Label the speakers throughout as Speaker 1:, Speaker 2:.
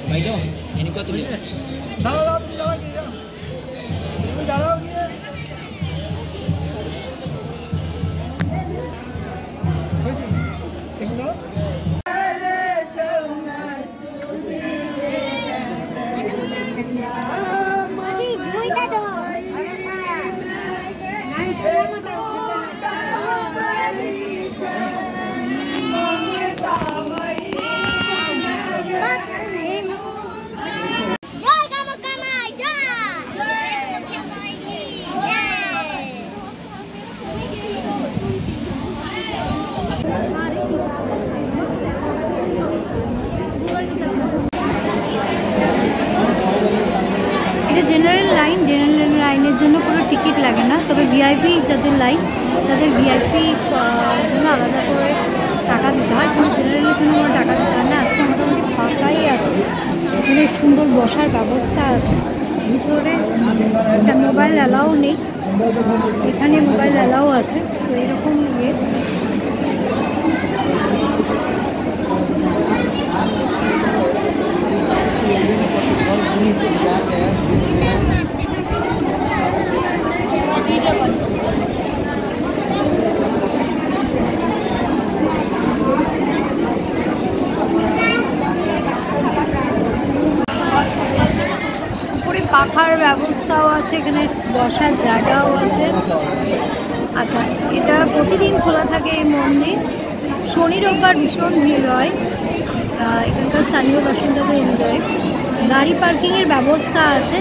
Speaker 1: भाई जाओ इनको तुम
Speaker 2: লাইনের জন্য কোনো টিকিট লাগে না, তবে ভিআইপি যাদের লাইন তাদের ভিআইপি জন্য আলাদা করে টাকা দিতে হয়, কিন্তু জেনারেলের জন্য কোনো টাকা দিতে হয় না। আজকে মোটামুটি ফাঁকাই আছে, এখানে সুন্দর বসার ব্যবস্থা আছে। ভিতরে মোবাইল অ্যালাউ নেই, এখানে মোবাইল অ্যালাউ আছে। তো এরকম ইয়ে পাখার ব্যবস্থাও আছে, এখানে বসার জায়গাও আছে। আচ্ছা, এটা প্রতিদিন খোলা থাকে এই মন্দির। শনি রোববার ভীষণ ভিড় হয়, এখানকার স্থানীয় বাসিন্দাদের এনজয়। গাড়ি পার্কিংয়ের ব্যবস্থা আছে,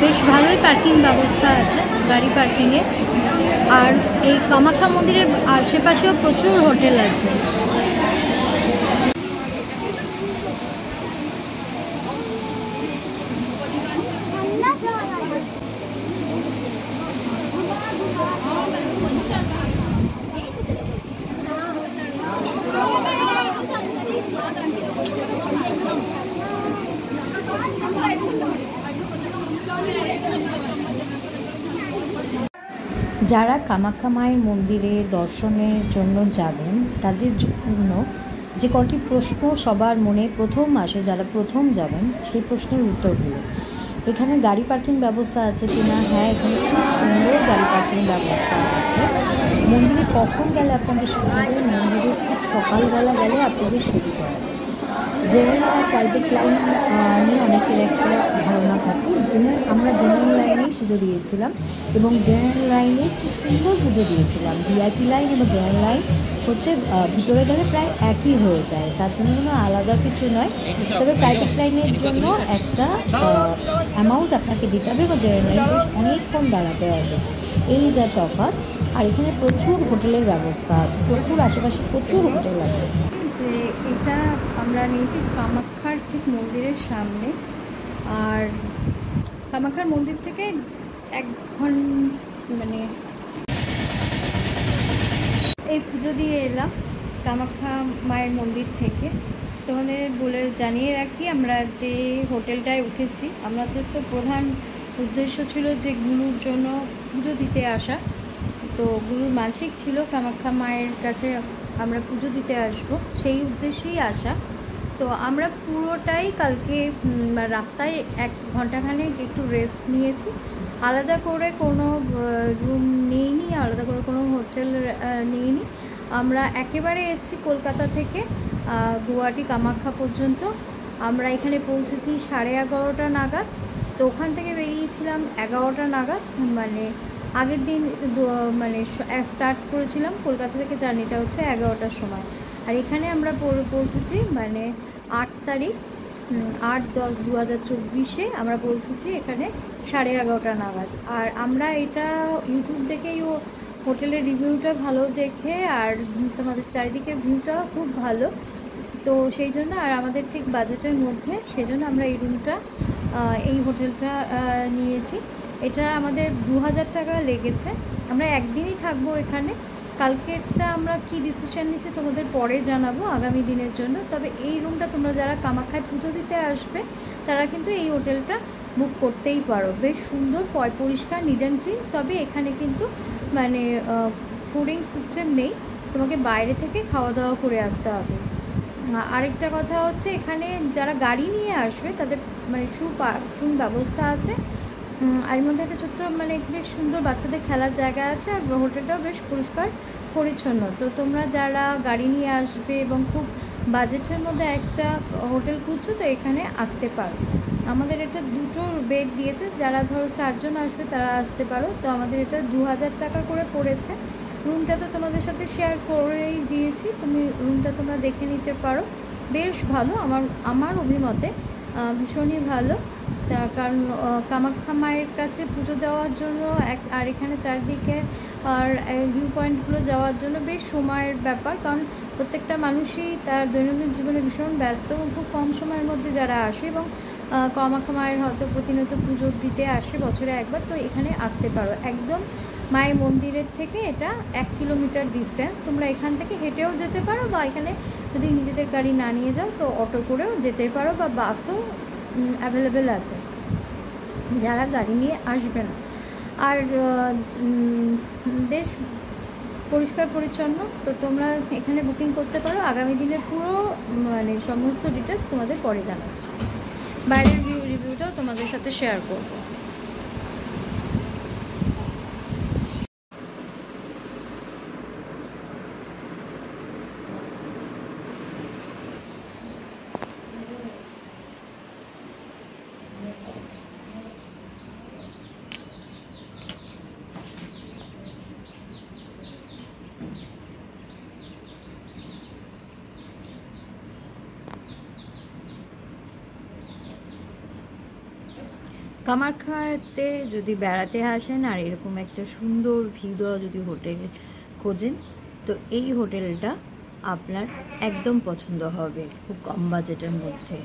Speaker 2: বেশ ভালোই পার্কিং ব্যবস্থা আছে গাড়ি পার্কিংয়ে। আর এই কামাখ্যা মন্দিরের আশেপাশেও প্রচুর হোটেল আছে। যারা কামাখ্যা মায়ের মন্দিরে দর্শনের জন্য যাবেন তাদের জন্য যে কটি প্রশ্ন সবার মনে প্রথম আসে, যারা প্রথম যাবেন সেই প্রশ্নের উত্তরগুলো। এখানে গাড়ি পার্কিং ব্যবস্থা আছে কিনা? হ্যাঁ, এখানে খুব সুন্দর গাড়ি পার্কিং ব্যবস্থা আছে। মন্দিরে কখন গেলে আপনাদের সুবিধা হবে? মন্দিরে খুব সকালবেলা গেলে আপনাদের সুবিধা হবে। জেনারেল আর প্রাইভেট লাইন নিয়ে অনেকের একটা ধারণা থাকে। আমরা জেনারেল লাইনেই পুজো দিয়েছিলাম এবং জেনারেল লাইনে খুব সুন্দর পুজো দিয়েছিলাম। ভিআইপি লাইন এবং জেনারেল লাইন হচ্ছে ভিতরে গেলে প্রায় একই হয়ে যায়, তার জন্য কোনো আলাদা কিছু নয়। তবে প্রাইভেট লাইনের জন্য একটা অ্যামাউন্ট আপনাকে দিতে হবে এবং জেনারেল লাইন বেশ অনেকক্ষণ দাঁড়াতে হবে, এই যা তফাৎ। আর এখানে প্রচুর হোটেলের ব্যবস্থা আছে, প্রচুর আশেপাশে প্রচুর হোটেল আছে। যে এটা আমরা নিয়েছি কামাখ্যার ঠিক মন্দিরের সামনে, আর কামাখ্যার মন্দির থেকে 1 ঘন্টা মানে এই পুজো দিয়ে এলাম কামাখ্যা মায়ের মন্দির থেকে। তোমাদের বলে জানিয়ে রাখি, আমরা যে হোটেলটায় উঠেছি, আমাদের তো প্রধান উদ্দেশ্য ছিল যে গুরুর জন্য পুজো দিতে আসা। তো গুরুর মানসিক ছিল কামাখ্যা মায়ের কাছে আমরা পুজো দিতে আসব, সেই উদ্দেশ্যেই আসা। তো আমরা পুরোটাই কালকে রাস্তায় 1 ঘন্টাখানেক একটু রেস্ট নিয়েছি। আলাদা করে কোনো রুম নিইনি, আলাদা করে কোনো হোটেল নিইনি। আমরা একেবারে এসেছি কলকাতা থেকে গুয়াহাটি কামাখ্যা পর্যন্ত। আমরা এখানে পৌঁছেছি 11:30 নাগাদ। তো ওখান থেকে বেরিয়েছিলাম 11টা নাগাদ, মানে আগের দিন মানে স্টার্ট করেছিলাম কলকাতা থেকে, জার্নিটা হচ্ছে 11টার সময়। আর এখানে আমরা পৌঁছেছি মানে 8 তারিখ 8/10/2024 আমরা পৌঁছেছি এখানে 11:30 নাগাদ। আর আমরা এটা ইউটিউব দেখেই হোটেলের রিভিউটা ভালো দেখে, আর তোমাদের চারিদিকের ভিউটা খুব ভালো, তো সেই জন্য আর আমাদের ঠিক বাজেটের মধ্যে, সেই জন্য আমরা এই রুমটা এই হোটেলটা নিয়েছি। এটা আমাদের 2000 টাকা লেগেছে। আমরা একদিনই থাকবো এখানে। কালকেরটা আমরা কি ডিসিশন নিচ্ছি তোমাদের পরে জানাবো আগামী দিনের জন্য। তবে এই রুমটা তোমরা যারা কামাখ্যায় পুজো দিতে আসবে তারা কিন্তু এই হোটেলটা বুক করতেই পারো। বেশ সুন্দর, পরিষ্কার, নিট অ্যান্ড ক্লিন। তবে এখানে কিন্তু মানে ফুডিং সিস্টেম নেই, তোমাকে বাইরে থেকে খাওয়া দাওয়া করে আসতে হবে। আরেকটা কথা হচ্ছে, এখানে যারা গাড়ি নিয়ে আসবে তাদের মানে পার্কিং ব্যবস্থা আছে। এর মধ্যে একটা ছোট্ট মানে বেশ সুন্দর বাচ্চাদের খেলার জায়গা আছে, আর হোটেলটাও বেশ পরিষ্কার পরিচ্ছন্ন। তো তোমরা যারা গাড়ি নিয়ে আসবে এবং খুব বাজেটের মধ্যে একটা হোটেল খুঁজছো, তো এখানে আসতে পারো। আমাদের এটা 2টো বেড দিয়েছে, যারা ধরো 4 জন আসবে তারা আসতে পারো। তো আমাদের এটা 2000 টাকা করে পড়েছে। রুমটা তো তোমাদের সাথে শেয়ার করেই দিয়েছি, তুমি রুমটা তোমরা দেখে নিতে পারো। বেশ ভালো, আমার অভিমতে ভীষণই ভালো। তার কারণ কামাখ্যা মায়ের কাছে পুজো দেওয়ার জন্য আর এখানে চারদিকে আর ভিউ পয়েন্টগুলো যাওয়ার জন্য বেশ সময়ের ব্যাপার, কারণ প্রত্যেকটা মানুষই তার দৈনন্দিন জীবনে ভীষণ ব্যস্ত এবং খুব কম সময়ের মধ্যে যারা আসে এবং কামাখ্যা মায়ের হয়তো প্রতিনিয়ত পুজো দিতে আসে বছরে একবার, তো এখানে আসতে পারো। একদম মায়ের মন্দিরের থেকে এটা 1 কিলোমিটার ডিস্টেন্স। তোমরা এখান থেকে হেঁটেও যেতে পারো, বা এখানে যদি নিজেদের গাড়ি না নিয়ে যাও তো অটো করেও যেতে পারো, বা বাসও অ্যাভেলেবেল আছে যারা গাড়ি নিয়ে আসবে না। আর বেশ পরিষ্কার পরিচ্ছন্ন। তো তোমরা এখানে বুকিং করতে পারো। আগামী দিনের পুরো মানে সমস্ত ডিটেলস তোমাদের পরে জানাচ্ছি। বাইরের রিভিউটাও তোমাদের সাথে শেয়ার করবো। কামাখ্যাতে যদি বেড়াতে আসেন আর এরকম একটা সুন্দর ভিউ দেওয়া যদি হোটেল খোঁজেন, তো এই হোটেলটা আপনার একদম পছন্দ হবে, খুব কম বাজেটের মধ্যে।